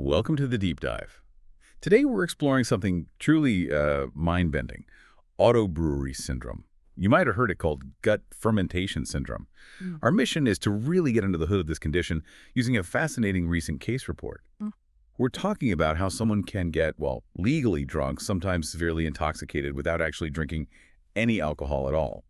Welcome to the Deep Dive. Today we're exploring something truly mind-bending, auto-brewery syndrome. You might have heard it called gut fermentation syndrome. Our mission is to really get under the hood of this condition using a fascinating recent case report. We're talking about how someone can get, well, legally drunk, sometimes severely intoxicated without actually drinking any alcohol at all.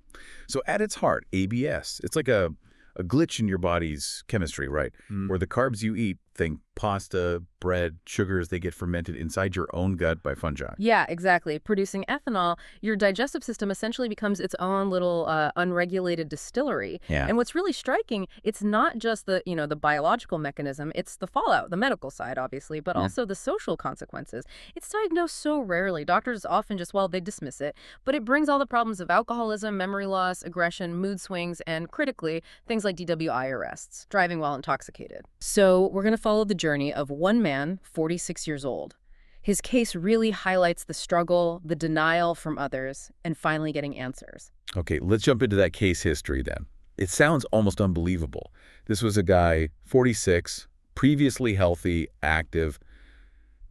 So at its heart, ABS, it's like a glitch in your body's chemistry, right? Where the carbs you eat, think pasta, bread, sugars, they get fermented inside your own gut by fungi. Yeah, exactly. Producing ethanol, your digestive system essentially becomes its own little unregulated distillery. Yeah. And what's really striking, it's not just the biological mechanism, it's the fallout, the medical side, obviously, but also the social consequences. It's diagnosed so rarely. Doctors often just, they dismiss it. But it brings all the problems of alcoholism, memory loss, aggression, mood swings, and critically, things like DWI arrests, driving while intoxicated. So we're going to follow the journey of one man, 46 years old. His case really highlights the struggle, the denial from others, and finally getting answers. Okay, let's jump into that case history then. It sounds almost unbelievable. This was a guy, 46, previously healthy, active,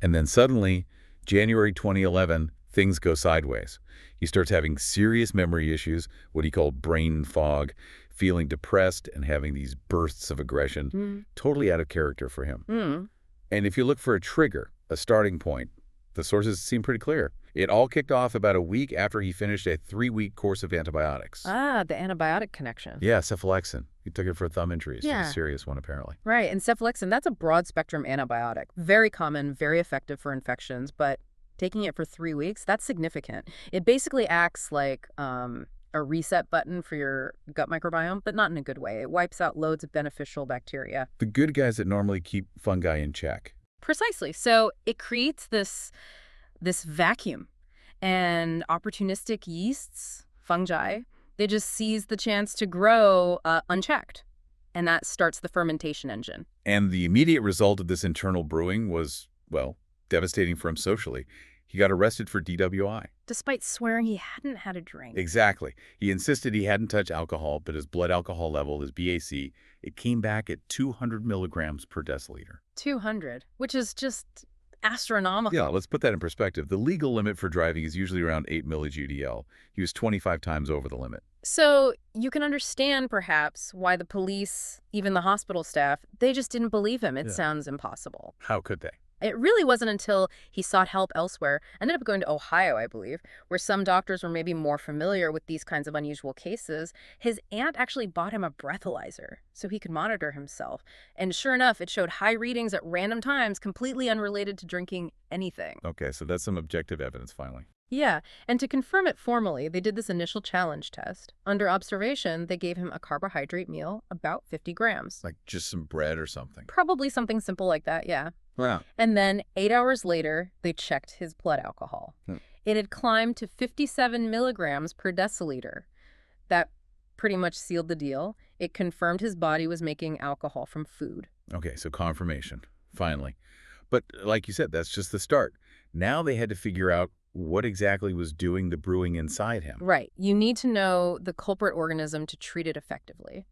and then suddenly, January 2011, things go sideways. He starts having serious memory issues, what he called brain fog, feeling depressed and having these bursts of aggression, totally out of character for him. And if you look for a trigger, a starting point, the sources seem pretty clear. It all kicked off about a week after he finished a 3-week course of antibiotics. Ah, the antibiotic connection. Yeah, cephalexin. He took it for thumb injuries. Yeah. It's a serious one, apparently. Right, and cephalexin, that's a broad-spectrum antibiotic. Very common, very effective for infections, but taking it for 3 weeks, that's significant. It basically acts like a reset button for your gut microbiome, but not in a good way. It wipes out loads of beneficial bacteria. The good guys that normally keep fungi in check. Precisely. So it creates this vacuum, and opportunistic yeasts, fungi, they just seize the chance to grow unchecked, and that starts the fermentation engine. And the immediate result of this internal brewing was, well, devastating for him socially. He got arrested for DWI. Despite swearing he hadn't had a drink. Exactly. He insisted he hadn't touched alcohol, but his blood alcohol level, his BAC, it came back at 200 milligrams per deciliter. 200, which is just astronomical. Yeah, let's put that in perspective. The legal limit for driving is usually around 8 milli-GDL. He was 25 times over the limit. So you can understand, perhaps, why the police, even the hospital staff, they just didn't believe him. It sounds impossible. How could they? It really wasn't until he sought help elsewhere, ended up going to Ohio, I believe, where some doctors were maybe more familiar with these kinds of unusual cases. His aunt actually bought him a breathalyzer so he could monitor himself. And sure enough, it showed high readings at random times, completely unrelated to drinking anything. Okay, so that's some objective evidence, finally. Yeah, and to confirm it formally, they did this initial challenge test. Under observation, they gave him a carbohydrate meal, about 50 grams. Like just some bread or something. Probably something simple like that, yeah. Wow. And then 8 hours later, they checked his blood alcohol. It had climbed to 57 milligrams per deciliter. That pretty much sealed the deal. It confirmed his body was making alcohol from food. Okay, so confirmation, finally. But like you said, that's just the start. Now they had to figure out what exactly was doing the brewing inside him. Right. You need to know the culprit organism to treat it effectively.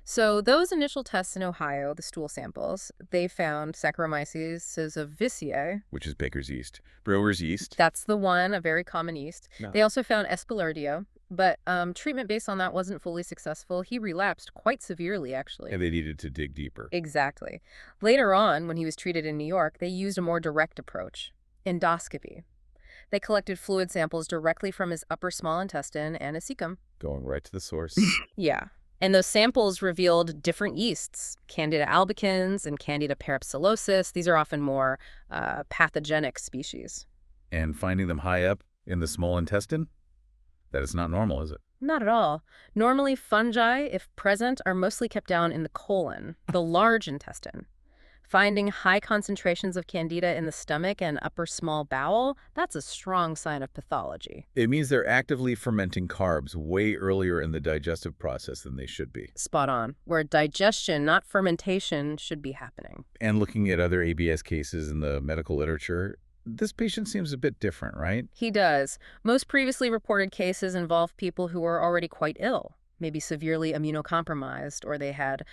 So those initial tests in Ohio, the stool samples, they found Saccharomyces cerevisiae. Which is baker's yeast. Brewer's yeast. That's the one, a very common yeast. No. They also found Aspergillosis, but treatment based on that wasn't fully successful. He relapsed quite severely, actually. And they needed to dig deeper. Exactly. Later on, when he was treated in New York, they used a more direct approach, endoscopy. They collected fluid samples directly from his upper small intestine and his cecum. Going right to the source. Yeah. And those samples revealed different yeasts, Candida albicans and Candida parapsilosis. These are often more pathogenic species. And finding them high up in the small intestine? That is not normal, is it? Not at all. Normally, fungi, if present, are mostly kept down in the colon, the large intestine. Finding high concentrations of Candida in the stomach and upper small bowel, that's a strong sign of pathology. It means they're actively fermenting carbs way earlier in the digestive process than they should be. Spot on, where digestion, not fermentation, should be happening. And looking at other ABS cases in the medical literature, this patient seems a bit different, right? He does. Most previously reported cases involve people who were already quite ill. maybe severely immunocompromised, or they had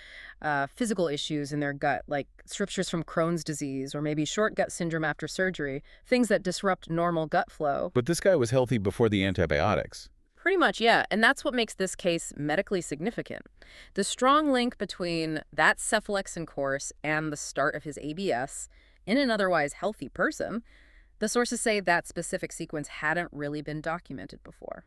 physical issues in their gut, like strictures from Crohn's disease, or maybe short gut syndrome after surgery, things that disrupt normal gut flow. But this guy was healthy before the antibiotics. Pretty much, yeah. And that's what makes this case medically significant. The strong link between that cephalexin course and the start of his ABS in an otherwise healthy person, the sources say that specific sequence hadn't really been documented before.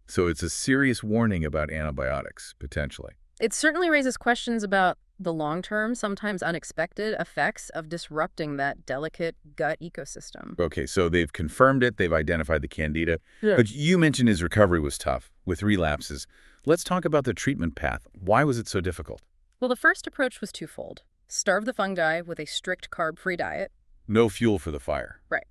So it's a serious warning about antibiotics, potentially. It certainly raises questions about the long-term, sometimes unexpected effects of disrupting that delicate gut ecosystem. Okay, so they've confirmed it, they've identified the candida. Yeah. But you mentioned his recovery was tough, with relapses. Let's talk about the treatment path. Why was it so difficult? Well, the first approach was twofold. Starve the fungi with a strict carb-free diet. No fuel for the fire. Right.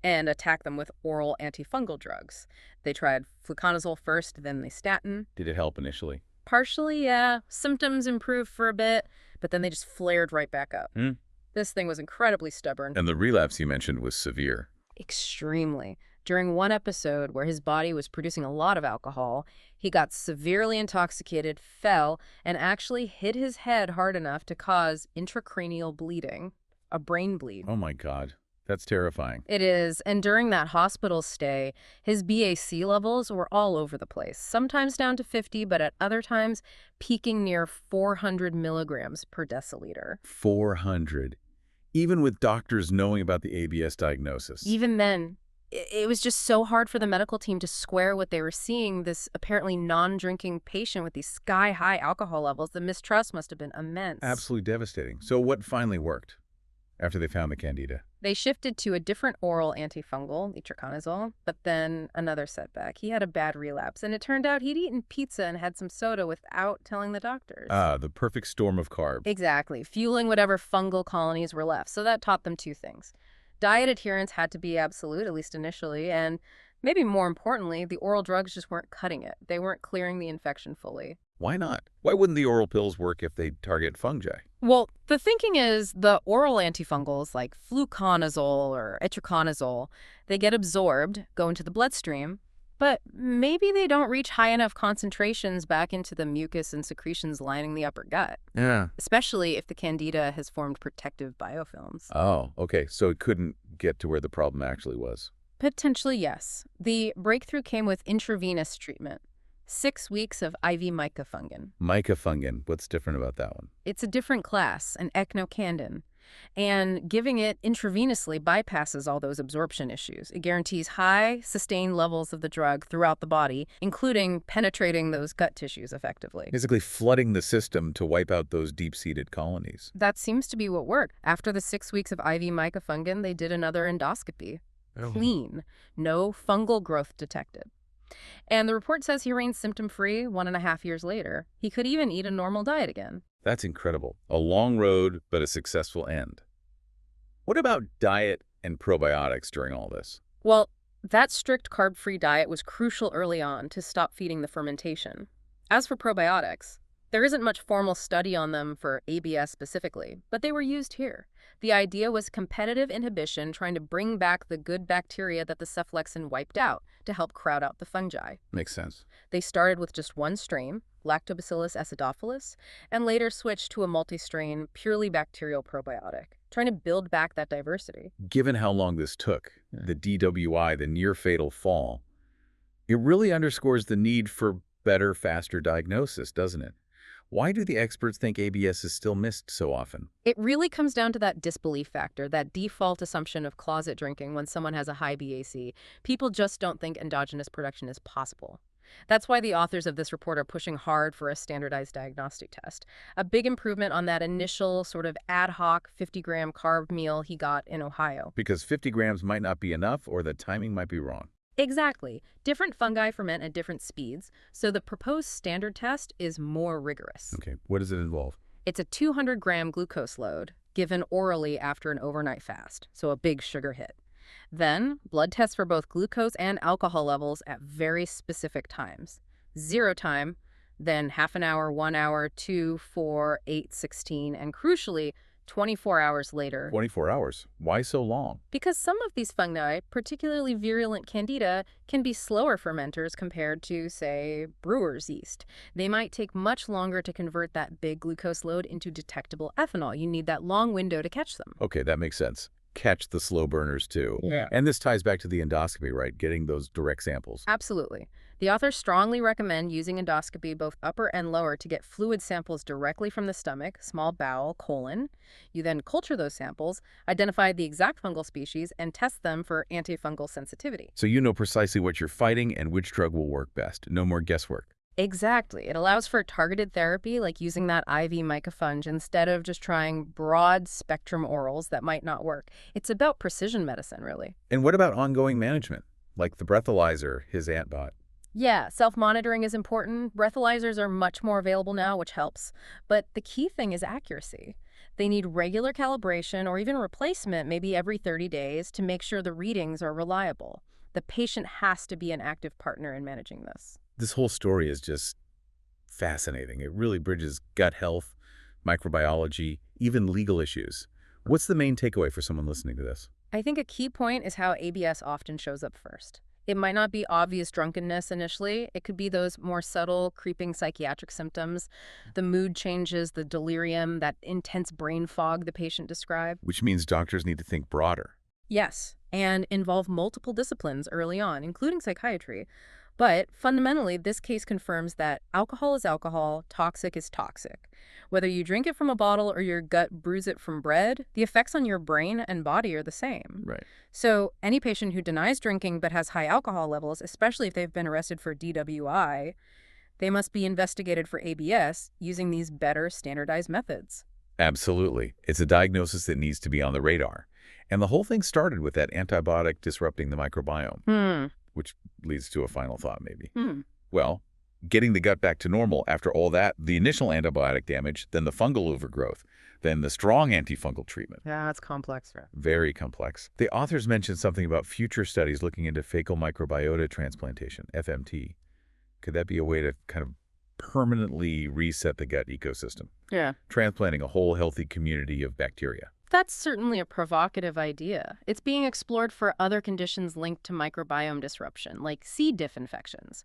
And attack them with oral antifungal drugs. They tried fluconazole first, then the statin. Did it help initially? Partially, yeah. Symptoms improved for a bit, but then they just flared right back up. This thing was incredibly stubborn. And the relapse you mentioned was severe. Extremely. During one episode where his body was producing a lot of alcohol, he got severely intoxicated, fell, and actually hit his head hard enough to cause intracranial bleeding, a brain bleed. Oh my God. That's terrifying. It is, and during that hospital stay, his BAC levels were all over the place, sometimes down to 50, but at other times peaking near 400 milligrams per deciliter. 400. Even with doctors knowing about the ABS diagnosis. Even then, it was just so hard for the medical team to square what they were seeing, this apparently non-drinking patient with these sky-high alcohol levels. The mistrust must have been immense. Absolutely devastating. So what finally worked after they found the candida? They shifted to a different oral antifungal, itraconazole, but then another setback. He had a bad relapse, and it turned out he'd eaten pizza and had some soda without telling the doctors. Ah, the perfect storm of carbs. Exactly, fueling whatever fungal colonies were left. So that taught them two things. Diet adherence had to be absolute, at least initially, and maybe more importantly, the oral drugs just weren't cutting it. They weren't clearing the infection fully. Why not? Why wouldn't the oral pills work if they target fungi? Well, the thinking is the oral antifungals like fluconazole or itraconazole, they get absorbed, go into the bloodstream, but maybe they don't reach high enough concentrations back into the mucus and secretions lining the upper gut. Yeah. Especially if the candida has formed protective biofilms. Oh, okay. So it couldn't get to where the problem actually was. Potentially, yes. The breakthrough came with intravenous treatment. 6 weeks of IV micafungin. Micafungin. What's different about that one? It's a different class, an echinocandin. And giving it intravenously bypasses all those absorption issues. It guarantees high, sustained levels of the drug throughout the body, including penetrating those gut tissues effectively. Basically flooding the system to wipe out those deep-seated colonies. That seems to be what worked. After the 6 weeks of IV micafungin, they did another endoscopy. Clean. No fungal growth detected. And the report says he remained symptom-free 1.5 years later. He could even eat a normal diet again. That's incredible. A long road, but a successful end. What about diet and probiotics during all this? Well, that strict carb-free diet was crucial early on to stop feeding the fermentation. As for probiotics, there isn't much formal study on them for ABS specifically, but they were used here. The idea was competitive inhibition, trying to bring back the good bacteria that the cephalexin wiped out to help crowd out the fungi. Makes sense. They started with just one strain, Lactobacillus acidophilus, and later switched to a multi-strain, purely bacterial probiotic, trying to build back that diversity. Given how long this took, the DWI, the near-fatal fall, it really underscores the need for better, faster diagnosis, doesn't it? Why do the experts think ABS is still missed so often? It really comes down to that disbelief factor, that default assumption of closet drinking when someone has a high BAC. People just don't think endogenous production is possible. That's why the authors of this report are pushing hard for a standardized diagnostic test. A big improvement on that initial sort of ad hoc 50-gram carb meal he got in Ohio. Because 50 grams might not be enough or the timing might be wrong. Exactly. Different fungi ferment at different speeds, so the proposed standard test is more rigorous. Okay, what does it involve? It's a 200-gram glucose load given orally after an overnight fast, so a big sugar hit. Then, blood tests for both glucose and alcohol levels at very specific times. 0 time, then half an hour, 1 hour, 2, 4, 8, 16, and crucially, 24 hours later. 24 hours. Why so long? Because some of these fungi, particularly virulent candida, can be slower fermenters compared to, say, brewer's yeast. They might take much longer to convert that big glucose load into detectable ethanol. You need that long window to catch them. Okay, that makes sense. Catch the slow burners too. Yeah. And this ties back to the endoscopy, right? Getting those direct samples. Absolutely. The authors strongly recommend using endoscopy both upper and lower to get fluid samples directly from the stomach, small bowel, colon. You then culture those samples, identify the exact fungal species, and test them for antifungal sensitivity. So you know precisely what you're fighting and which drug will work best. No more guesswork. Exactly. It allows for targeted therapy, like using that IV micafunge instead of just trying broad-spectrum orals that might not work. It's about precision medicine, really. And what about ongoing management? Like the breathalyzer, his antbot. Yeah, self-monitoring is important. Breathalyzers are much more available now, which helps. But the key thing is accuracy. They need regular calibration or even replacement maybe every 30 days to make sure the readings are reliable. The patient has to be an active partner in managing this. This whole story is just fascinating. It really bridges gut health, microbiology, even legal issues. What's the main takeaway for someone listening to this? I think a key point is how ABS often shows up first. It might not be obvious drunkenness initially. It could be those more subtle, creeping psychiatric symptoms, the mood changes, the delirium, that intense brain fog the patient described. Which means doctors need to think broader. Yes, and involve multiple disciplines early on, including psychiatry. But fundamentally, this case confirms that alcohol is alcohol, toxic is toxic. Whether you drink it from a bottle or your gut brews it from bread, the effects on your brain and body are the same. Right. So any patient who denies drinking but has high alcohol levels, especially if they've been arrested for DWI, they must be investigated for ABS using these better standardized methods. Absolutely. It's a diagnosis that needs to be on the radar. And the whole thing started with that antibiotic disrupting the microbiome. Which leads to a final thought, maybe. Well, getting the gut back to normal after all that, the initial antibiotic damage, then the fungal overgrowth, then the strong antifungal treatment. Yeah, it's complex. Right? Very complex. The authors mentioned something about future studies looking into fecal microbiota transplantation, FMT. Could that be a way to kind of permanently reset the gut ecosystem? Yeah. Transplanting a whole healthy community of bacteria. That's certainly a provocative idea. It's being explored for other conditions linked to microbiome disruption, like C. diff infections.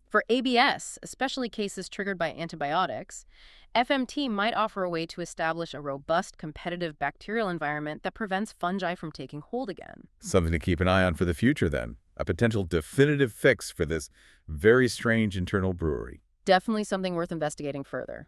For ABS, especially cases triggered by antibiotics, FMT might offer a way to establish a robust, competitive bacterial environment that prevents fungi from taking hold again. Something to keep an eye on for the future, then. A potential definitive fix for this very strange internal brewery. Definitely something worth investigating further.